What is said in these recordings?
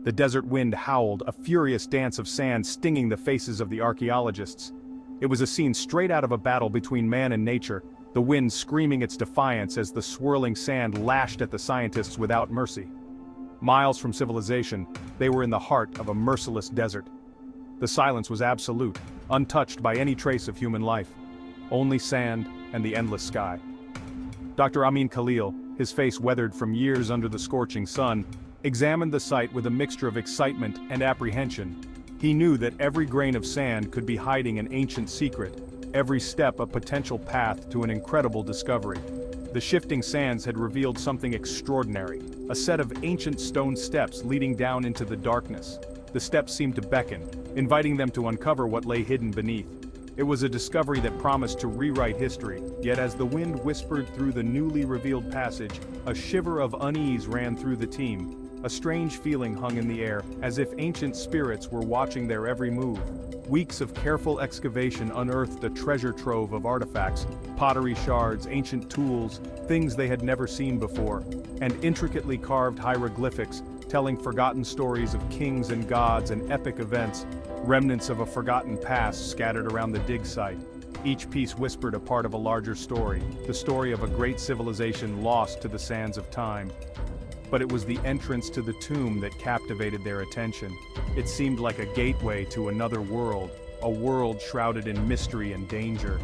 The desert wind howled, a furious dance of sand stinging the faces of the archaeologists. It was a scene straight out of a battle between man and nature, the wind screaming its defiance as the swirling sand lashed at the scientists without mercy. Miles from civilization, they were in the heart of a merciless desert. The silence was absolute, untouched by any trace of human life. Only sand and the endless sky. Dr. Amin Khalil, his face weathered from years under the scorching sun, examined the site with a mixture of excitement and apprehension. He knew that every grain of sand could be hiding an ancient secret, every step a potential path to an incredible discovery. The shifting sands had revealed something extraordinary, a set of ancient stone steps leading down into the darkness. The steps seemed to beckon, inviting them to uncover what lay hidden beneath. It was a discovery that promised to rewrite history, yet as the wind whispered through the newly revealed passage, a shiver of unease ran through the team. A strange feeling hung in the air, as if ancient spirits were watching their every move. Weeks of careful excavation unearthed a treasure trove of artifacts, pottery shards, ancient tools, things they had never seen before, and intricately carved hieroglyphics, telling forgotten stories of kings and gods and epic events, remnants of a forgotten past scattered around the dig site. Each piece whispered a part of a larger story, the story of a great civilization lost to the sands of time. But it was the entrance to the tomb that captivated their attention. It seemed like a gateway to another world, a world shrouded in mystery and danger.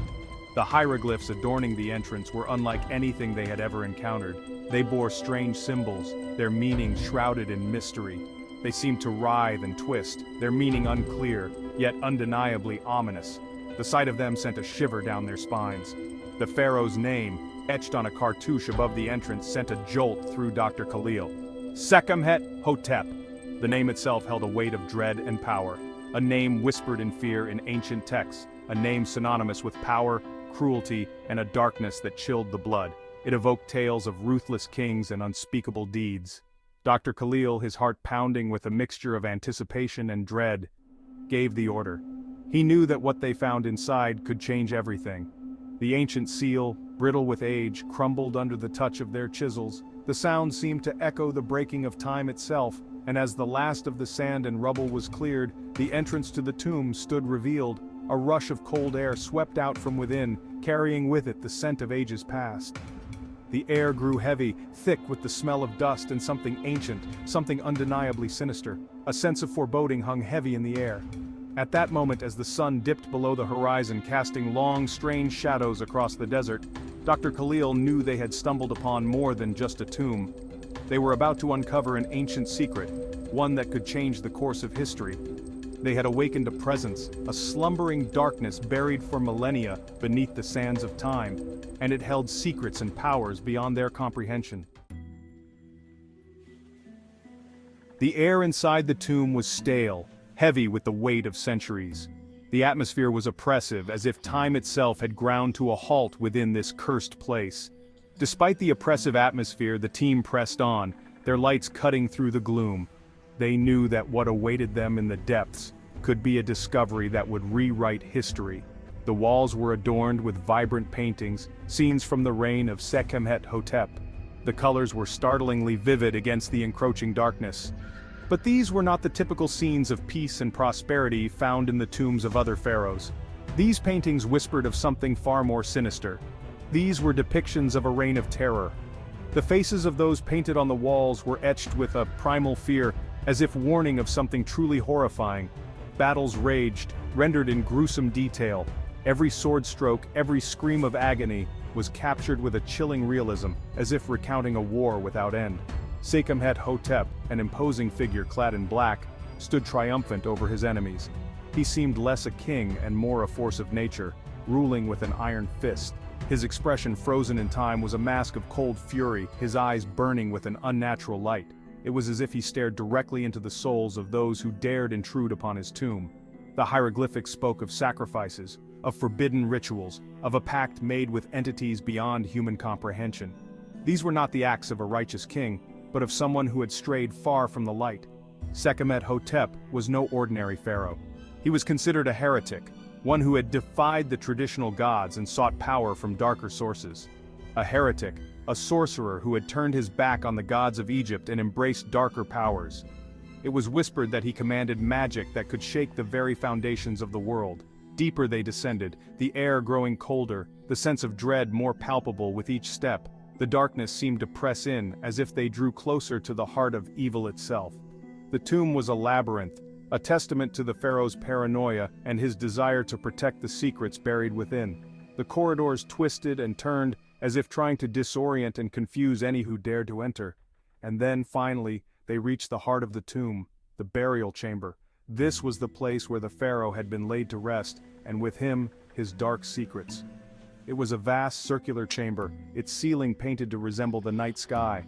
The hieroglyphs adorning the entrance were unlike anything they had ever encountered. They bore strange symbols, their meaning shrouded in mystery. They seemed to writhe and twist, their meaning unclear, yet undeniably ominous. The sight of them sent a shiver down their spines. The pharaoh's name, etched on a cartouche above the entrance, sent a jolt through Dr. Khalil. Sekhemthotep. The name itself held a weight of dread and power. A name whispered in fear in ancient texts. A name synonymous with power, cruelty, and a darkness that chilled the blood. It evoked tales of ruthless kings and unspeakable deeds. Dr. Khalil, his heart pounding with a mixture of anticipation and dread, gave the order. He knew that what they found inside could change everything. The ancient seal, brittle with age, crumbled under the touch of their chisels. The sound seemed to echo the breaking of time itself, and as the last of the sand and rubble was cleared, the entrance to the tomb stood revealed. A rush of cold air swept out from within, carrying with it the scent of ages past. The air grew heavy, thick with the smell of dust and something ancient, something undeniably sinister. A sense of foreboding hung heavy in the air. At that moment, as the sun dipped below the horizon, casting long, strange shadows across the desert, Dr. Khalil knew they had stumbled upon more than just a tomb. They were about to uncover an ancient secret, one that could change the course of history. They had awakened a presence, a slumbering darkness buried for millennia beneath the sands of time, and it held secrets and powers beyond their comprehension. The air inside the tomb was stale, heavy with the weight of centuries. The atmosphere was oppressive, as if time itself had ground to a halt within this cursed place. Despite the oppressive atmosphere, the team pressed on, their lights cutting through the gloom. They knew that what awaited them in the depths could be a discovery that would rewrite history. The walls were adorned with vibrant paintings, scenes from the reign of Sekhemthotep. The colors were startlingly vivid against the encroaching darkness. But these were not the typical scenes of peace and prosperity found in the tombs of other pharaohs. These paintings whispered of something far more sinister. These were depictions of a reign of terror. The faces of those painted on the walls were etched with a primal fear, as if warning of something truly horrifying. Battles raged, rendered in gruesome detail. Every sword stroke, every scream of agony, was captured with a chilling realism, as if recounting a war without end. Sekhemthotep, an imposing figure clad in black, stood triumphant over his enemies. He seemed less a king and more a force of nature, ruling with an iron fist. His expression, frozen in time, was a mask of cold fury, his eyes burning with an unnatural light. It was as if he stared directly into the souls of those who dared intrude upon his tomb. The hieroglyphics spoke of sacrifices, of forbidden rituals, of a pact made with entities beyond human comprehension. These were not the acts of a righteous king, but of someone who had strayed far from the light. Sekhemthotep was no ordinary pharaoh. He was considered a heretic, one who had defied the traditional gods and sought power from darker sources. A heretic, a sorcerer who had turned his back on the gods of Egypt and embraced darker powers. It was whispered that he commanded magic that could shake the very foundations of the world. Deeper they descended, the air growing colder, the sense of dread more palpable with each step. The darkness seemed to press in, as if they drew closer to the heart of evil itself. The tomb was a labyrinth, a testament to the pharaoh's paranoia and his desire to protect the secrets buried within. The corridors twisted and turned, as if trying to disorient and confuse any who dared to enter. And then, finally, they reached the heart of the tomb, the burial chamber. This was the place where the pharaoh had been laid to rest, and with him, his dark secrets. It was a vast circular chamber, its ceiling painted to resemble the night sky.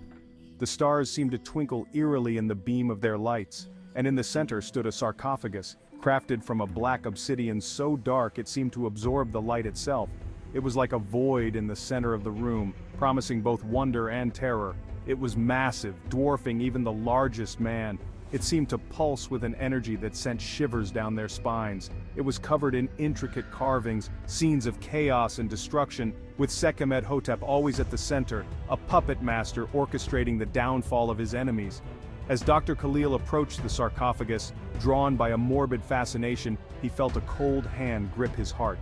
The stars seemed to twinkle eerily in the beam of their lights, and in the center stood a sarcophagus, crafted from a black obsidian so dark it seemed to absorb the light itself. It was like a void in the center of the room, promising both wonder and terror. It was massive, dwarfing even the largest man. It seemed to pulse with an energy that sent shivers down their spines. It was covered in intricate carvings, scenes of chaos and destruction, with Sekhemthotep always at the center, a puppet master orchestrating the downfall of his enemies. As Dr. Khalil approached the sarcophagus, drawn by a morbid fascination, he felt a cold hand grip his heart.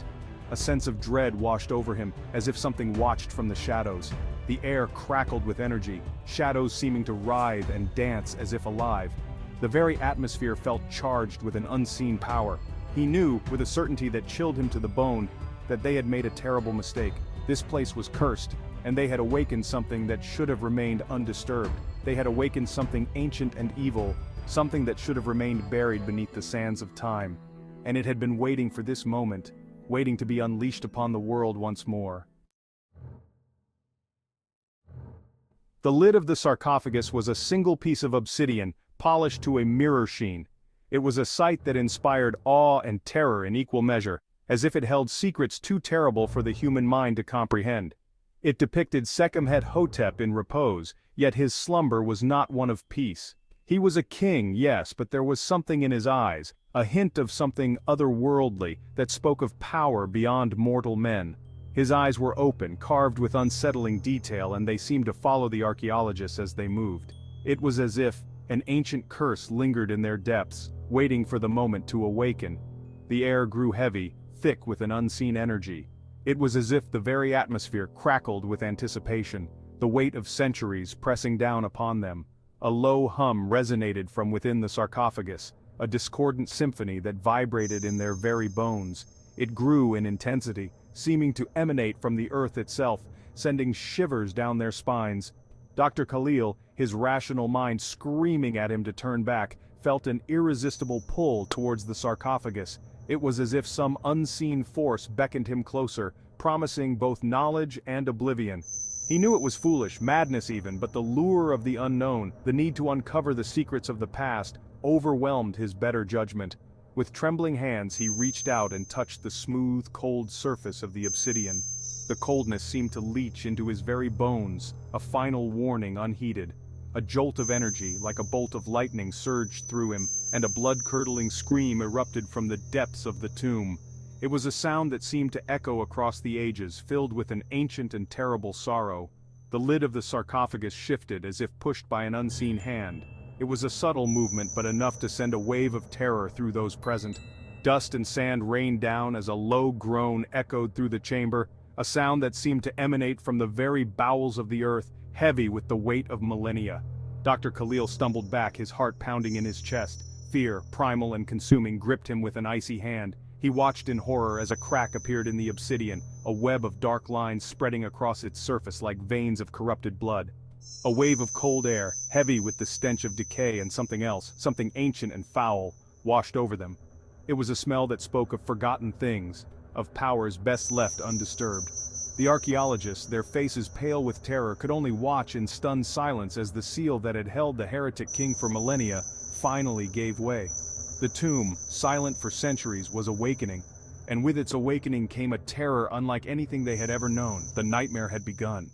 A sense of dread washed over him, as if something watched from the shadows. The air crackled with energy, shadows seeming to writhe and dance as if alive. The very atmosphere felt charged with an unseen power. He knew, with a certainty that chilled him to the bone, that they had made a terrible mistake. This place was cursed, and they had awakened something that should have remained undisturbed. They had awakened something ancient and evil, something that should have remained buried beneath the sands of time. And it had been waiting for this moment, waiting to be unleashed upon the world once more. The lid of the sarcophagus was a single piece of obsidian, polished to a mirror sheen. It was a sight that inspired awe and terror in equal measure, as if it held secrets too terrible for the human mind to comprehend. It depicted Sekhemthotep in repose, yet his slumber was not one of peace. He was a king, yes, but there was something in his eyes, a hint of something otherworldly, that spoke of power beyond mortal men. His eyes were open, carved with unsettling detail, and they seemed to follow the archaeologists as they moved. It was as if an ancient curse lingered in their depths, waiting for the moment to awaken. The air grew heavy, thick with an unseen energy. It was as if the very atmosphere crackled with anticipation, the weight of centuries pressing down upon them. A low hum resonated from within the sarcophagus, a discordant symphony that vibrated in their very bones. It grew in intensity, seeming to emanate from the earth itself, sending shivers down their spines. Dr. Khalil, his rational mind screaming at him to turn back, felt an irresistible pull towards the sarcophagus. It was as if some unseen force beckoned him closer, promising both knowledge and oblivion. He knew it was foolish, madness even, but the lure of the unknown, the need to uncover the secrets of the past, overwhelmed his better judgment. With trembling hands he reached out and touched the smooth, cold surface of the obsidian. The coldness seemed to leach into his very bones, a final warning unheeded. A jolt of energy, like a bolt of lightning, surged through him, and a blood-curdling scream erupted from the depths of the tomb. It was a sound that seemed to echo across the ages, filled with an ancient and terrible sorrow. The lid of the sarcophagus shifted as if pushed by an unseen hand. It was a subtle movement, but enough to send a wave of terror through those present. Dust and sand rained down as a low groan echoed through the chamber, a sound that seemed to emanate from the very bowels of the earth, heavy with the weight of millennia. Dr. Khalil stumbled back, his heart pounding in his chest. Fear, primal and consuming, gripped him with an icy hand. He watched in horror as a crack appeared in the obsidian, a web of dark lines spreading across its surface like veins of corrupted blood. A wave of cold air, heavy with the stench of decay and something else, something ancient and foul, washed over them. It was a smell that spoke of forgotten things, of powers best left undisturbed. The archaeologists, their faces pale with terror, could only watch in stunned silence as the seal that had held the Heretic King for millennia finally gave way. The tomb, silent for centuries, was awakening, and with its awakening came a terror unlike anything they had ever known. The nightmare had begun.